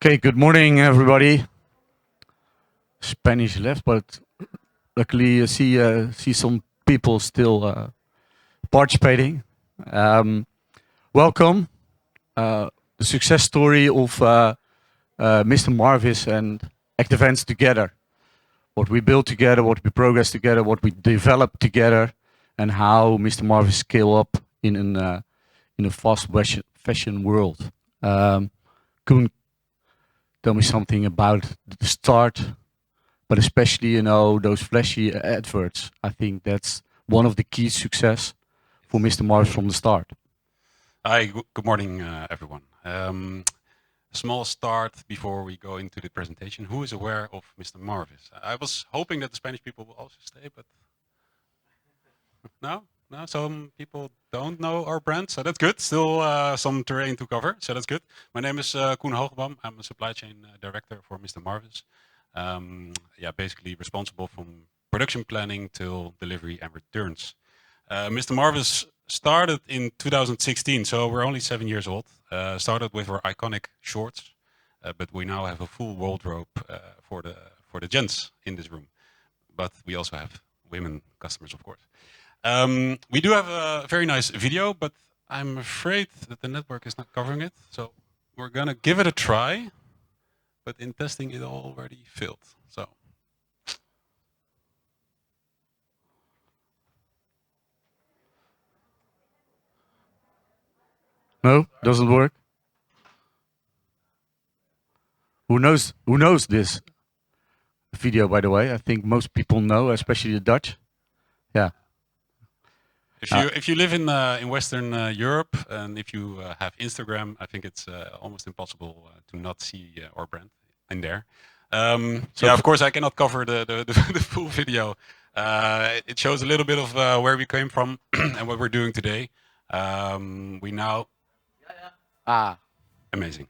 Okay, good morning, everybody. Spanish left, but luckily you see some people still participating. Welcome. The success story of Mr.Marvis and Activents together. What we build together, what we progress together, what we develop together, and how Mr.Marvis scale up in a fast fashion world. Koen, tell me something about the start, but especially those flashy adverts. I think that's one of the key success for Mr.Marvis from the start. Hi, good morning, everyone. Small start before we go into the presentation. Who is aware of Mr.Marvis? I was hoping that the Spanish people will also stay, but no, some people don't know our brand, so that's good. Still some terrain to cover, so that's good. My name is Koen Hogenboom. I'm a supply chain director for Mr.Marvis. Yeah, basically responsible from production planning till delivery and returns. Mr.Marvis started in 2016, so we're only 7 years old. Started with our iconic shorts, but we now have a full wardrobe for the gents in this room. But we also have women customers, of course. We do have a very nice video, but I'm afraid that the network is not covering it. So we're gonna give it a try, but in testing it already failed. So. No, doesn't work. Who knows this video, by the way? I think most people know, especially the Dutch. Yeah. If you live in Western Europe and if you have Instagram, I think it's almost impossible to not see our brand in there. So yeah, of course I cannot cover the full video. It shows a little bit of where we came from and what we're doing today. We now. Amazing.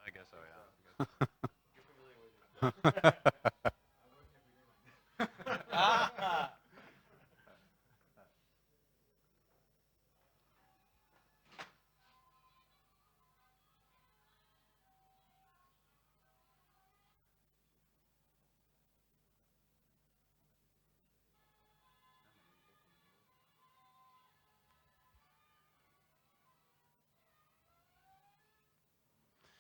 I guess so, yeah.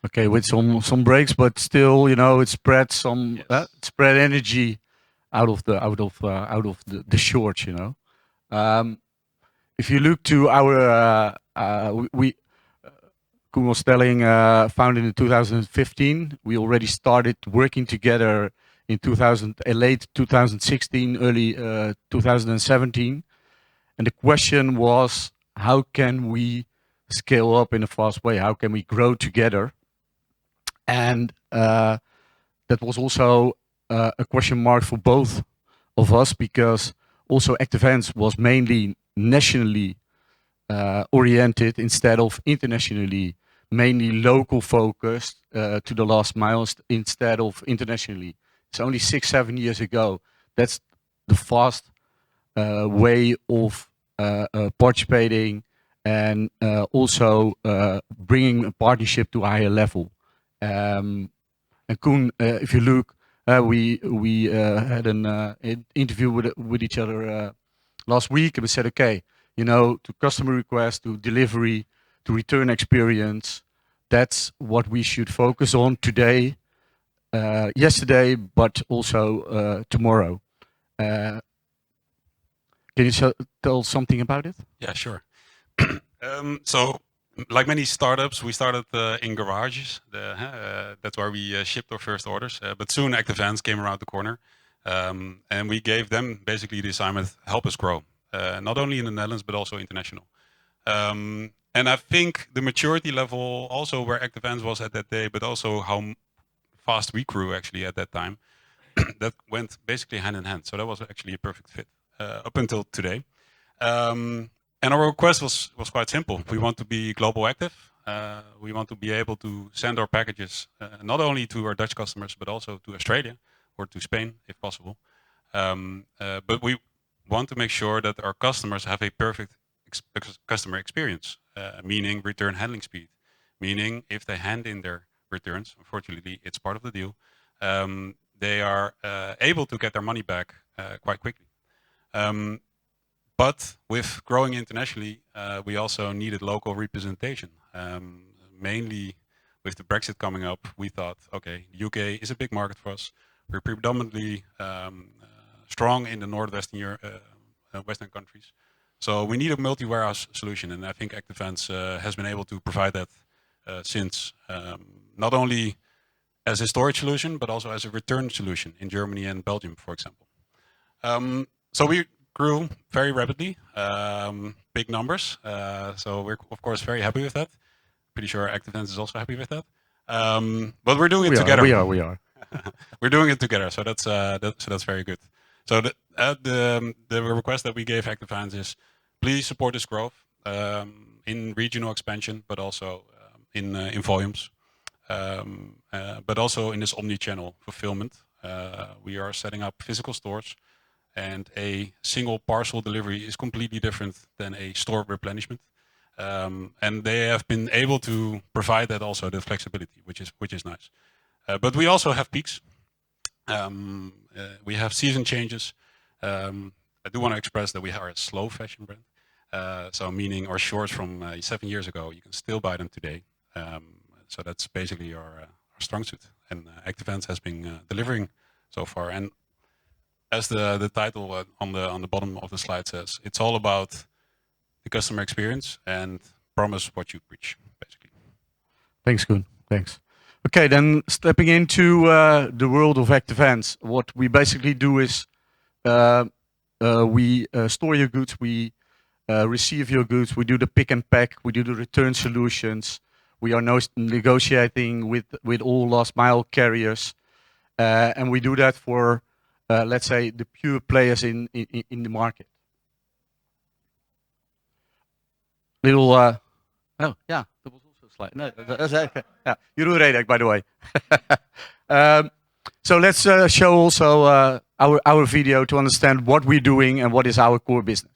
Okay, with some breaks, but still, it spread some spread energy out of the shorts. If you look to our Koen was telling, founded in 2015. We already started working together in late 2016, early 2017, and the question was, how can we scale up in a fast way? How can we grow together? And that was also a question mark for both of us, because also Activents was mainly nationally oriented instead of internationally, mainly local focused to the last miles instead of internationally. It's only 6-7 years ago. That's the fast way of participating and also bringing a partnership to a higher level. And Koen, if you look, we had an interview with each other last week, and we said, okay, to customer request, to delivery, to return experience, that's what we should focus on today, yesterday, but also tomorrow. Can you tell something about it? Yeah, sure. So, like many startups, we started in garages. That's where we shipped our first orders. But soon, Active Ants came around the corner, and we gave them basically the assignment: help us grow, not only in the Netherlands but also international. And I think the maturity level, also where Active Ants was at that day, but also how fast we grew actually at that time, that went basically hand in hand. So that was actually a perfect fit up until today. And our request was quite simple. We want to be global active. We want to be able to send our packages not only to our Dutch customers, but also to Australia or to Spain, if possible. But we want to make sure that our customers have a perfect customer experience, meaning return handling speed, meaning if they hand in their returns, unfortunately, it's part of the deal, they are able to get their money back quite quickly. But with growing internationally, we also needed local representation. Mainly with the Brexit coming up, we thought, okay, the UK is a big market for us. We're predominantly strong in the Northwestern Western countries. So we need a multi-warehouse solution, and I think Active Ants has been able to provide that since, not only as a storage solution, but also as a return solution in Germany and Belgium, for example. So we grew very rapidly, big numbers. So we're of course very happy with that. Pretty sure Active Ants is also happy with that. But we're doing it together. We are. We're doing it together, so that's very good. So the request that we gave Active Ants is, please support this growth in regional expansion, but also in volumes, but also in this omni-channel fulfillment. We are setting up physical stores, and a single parcel delivery is completely different than a store replenishment. And they have been able to provide that also, the flexibility, which is nice. But we also have peaks. We have season changes. I do want to express that we are a slow fashion brand. So meaning our shorts from 7 years ago, you can still buy them today. So that's basically our strong suit. And Active Ants has been delivering so far. And as the title on the bottom of the slide says, it's all about the customer experience and promise what you preach, basically. Thanks, Koen. Thanks. Okay, then stepping into the world of Active Ants, what we basically do is we store your goods, we receive your goods, we do the pick and pack, we do the return solutions. We are negotiating with all last mile carriers, and we do that for, let's say, the pure players in the market. Little, oh yeah, that was also a slide. No, that's okay. Yeah, Jeroen Reedijk, by the way. So let's show also our video to understand what we're doing and what is our core business.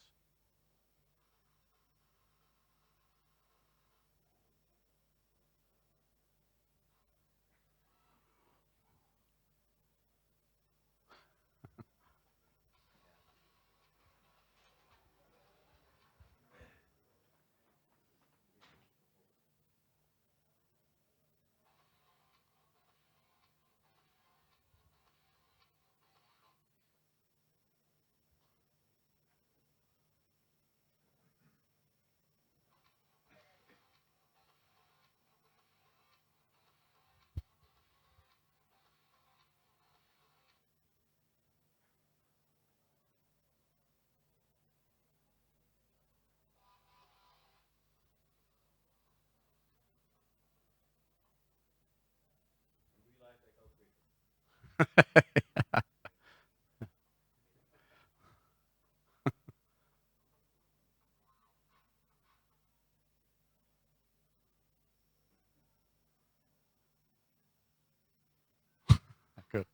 Good.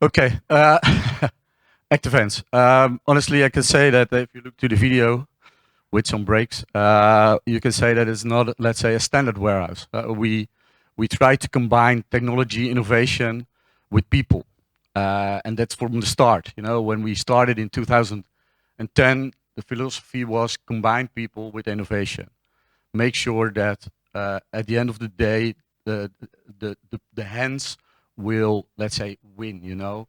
Okay. Active ants. Honestly, I can say that if you look to the video with some breaks, you can say that it's not, let's say, a standard warehouse. We try to combine technology innovation with people, and that's from the start. You know, when we started in 2010, the philosophy was combine people with innovation. Make sure that at the end of the day, the hands will, let's say, win. You know.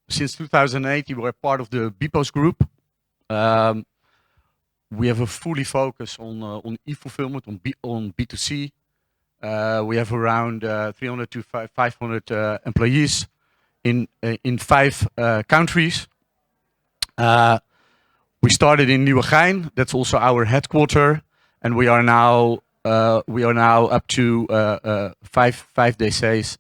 Since 2008, we were part of the Bpos group. Um, we have a fully focus on e-fulfillment, on B2C. We have around 300 to 500 employees in 5 countries. We started in Nieuwegein. That's also our headquarter, and we are now up to five DCs.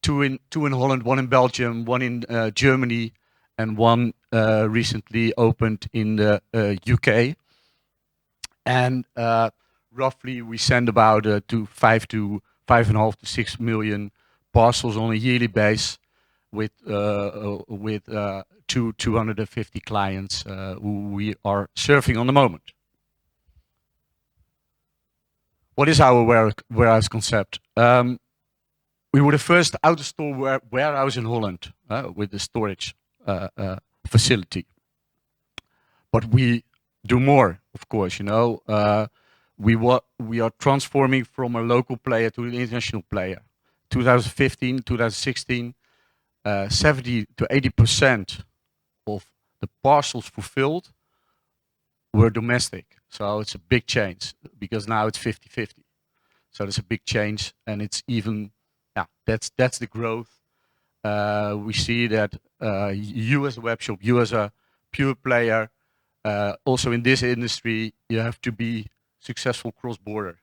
Two in Holland, one in Belgium, one in Germany, and one recently opened in the UK. And roughly we send about to 5.5 to 6 million parcels on a yearly base with 250 clients who we are serving on the moment. What is our warehouse concept? We were the first out-of-store warehouse in Holland with the storage facility. But we do more, of course. You know, we are transforming from a local player to an international player. 2015, 2016, 70 to 80% of the parcels fulfilled were domestic. So it's a big change because now it's 50-50. So there's a big change, and it's even, yeah, that's the growth. We see that you as a web shop, you as a pure player, also in this industry, you have to be successful cross-border.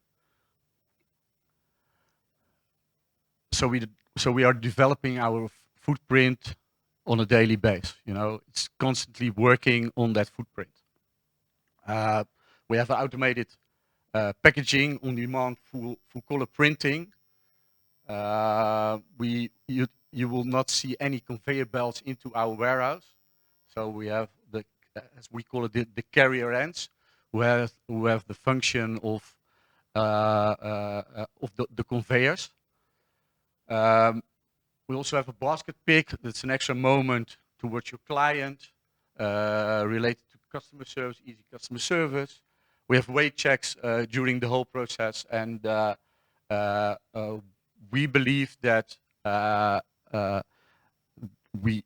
So we are developing our footprint on a daily basis. You know, it's constantly working on that footprint. We have automated packaging, on-demand, full color printing. You will not see any conveyor belts into our warehouse. So we have the, as we call it, the carrier ends, who have the function of the conveyors. We also have a basket pick. That's an extra moment towards your client, related to customer service, easy customer service. We have weight checks during the whole process, and we believe that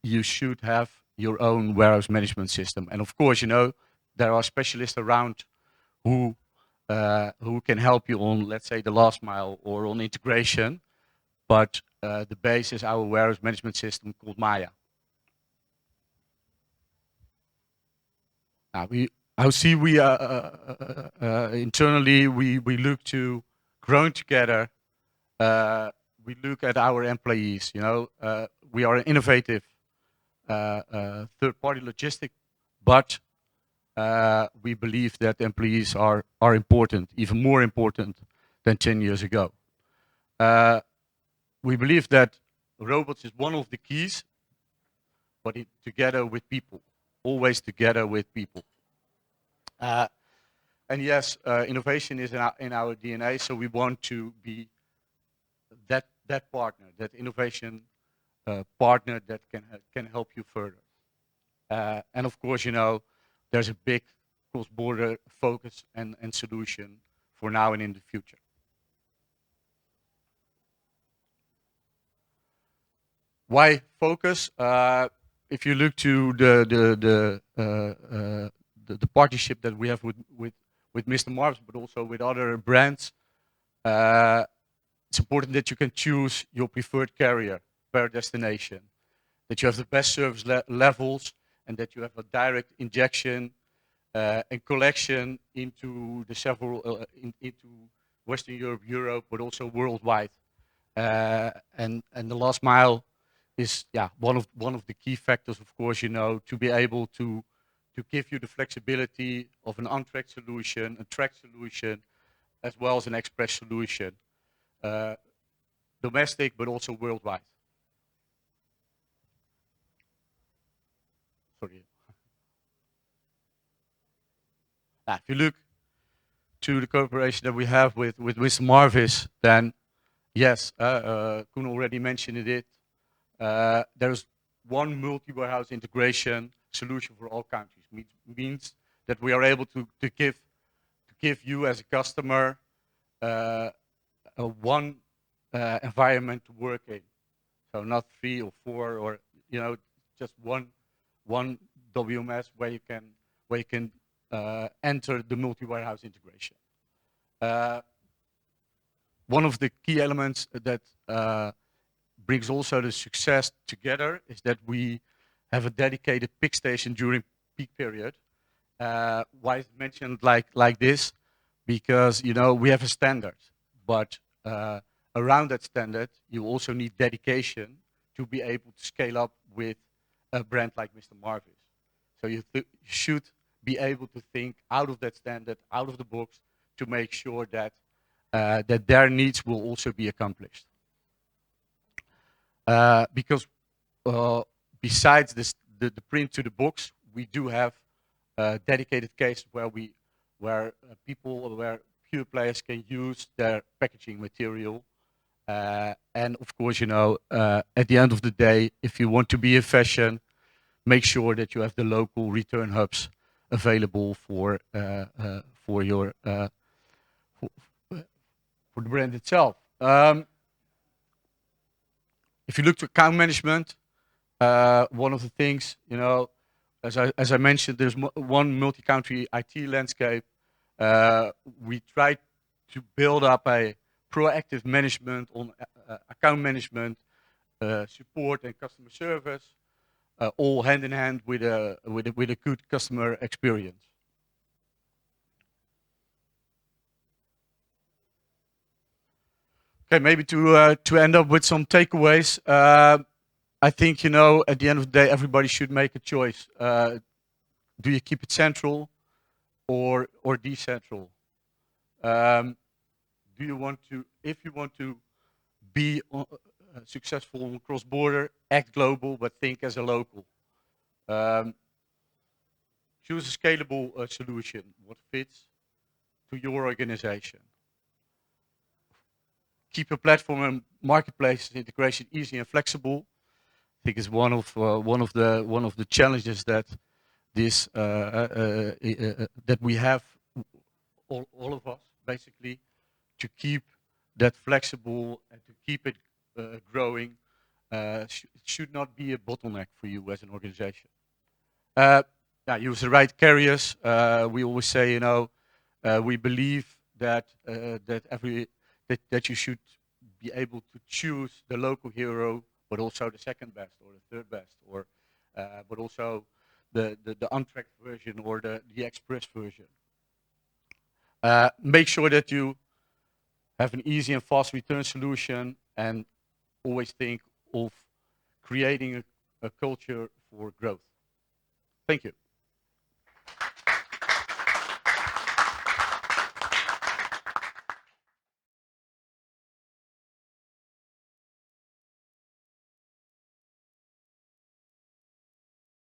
you should have your own warehouse management system. And of course, you know, there are specialists around who can help you on, let's say, the last mile or on integration. But the base is our warehouse management system called Maya. We internally we look to growing together. We look at our employees. You know, we are an innovative third-party logistic, but we believe that employees are important, even more important than 10 years ago. We believe that robots is one of the keys, but together with people, always together with people. And yes, innovation is in our DNA, so we want to be that partner, that innovation partner that can help you further. And of course, you know, there's a big cross-border focus and solution for now and in the future. Why focus? If you look to the partnership that we have with Mr.Marvis, but also with other brands, it's important that you can choose your preferred carrier per destination, that you have the best service levels, and that you have a direct injection and collection into the several into Western Europe, but also worldwide. And the last mile is, yeah, one of the key factors, of course, you know, to be able to give you the flexibility of an on-track solution, a track solution, as well as an express solution, domestic but also worldwide. If you look to the cooperation that we have with Mr.Marvis, then yes, Koen already mentioned it. There's one multi-warehouse integration solution for all countries. Means that we are able to give you as a customer one environment to work in. So not 3 or 4 or just one WMS where you can enter the multi-warehouse integration. One of the key elements that brings also the success together is that we have a dedicated pick station during peak period. Why is it mentioned like this? Because we have a standard, but around that standard you also need dedication to be able to scale up with a brand like Mr.Marvis. So you should be able to think out of that standard, out of the box, to make sure that that their needs will also be accomplished. Because besides this, the print to the box, we do have dedicated cases where pure players can use their packaging material. And of course, at the end of the day, if you want to be in fashion, make sure that you have the local return hubs available for your for the brand itself. If you look to account management, one of the things, as I mentioned, there's one multi-country IT landscape. We try to build up a proactive management on account management, support, and customer service, all hand in hand with a good customer experience. Okay, maybe to end up with some takeaways. I think at the end of the day, everybody should make a choice. Do you keep it central or decentral? Do you want to, if you want to be successful on cross-border, act global, but think as a local. Choose a scalable solution, what fits to your organization. Keep your platform and marketplace integration easy and flexible. I think is one of the challenges that that we have, all of us basically, to keep that flexible and to keep it growing. It should not be a bottleneck for you as an organization. Use the right carriers. We always say, we believe that that you should be able to choose the local hero, but also the second best or the third best, or but also the untracked version or the express version. Make sure that you have an easy and fast return solution, and always think of creating a culture for growth. Thank you.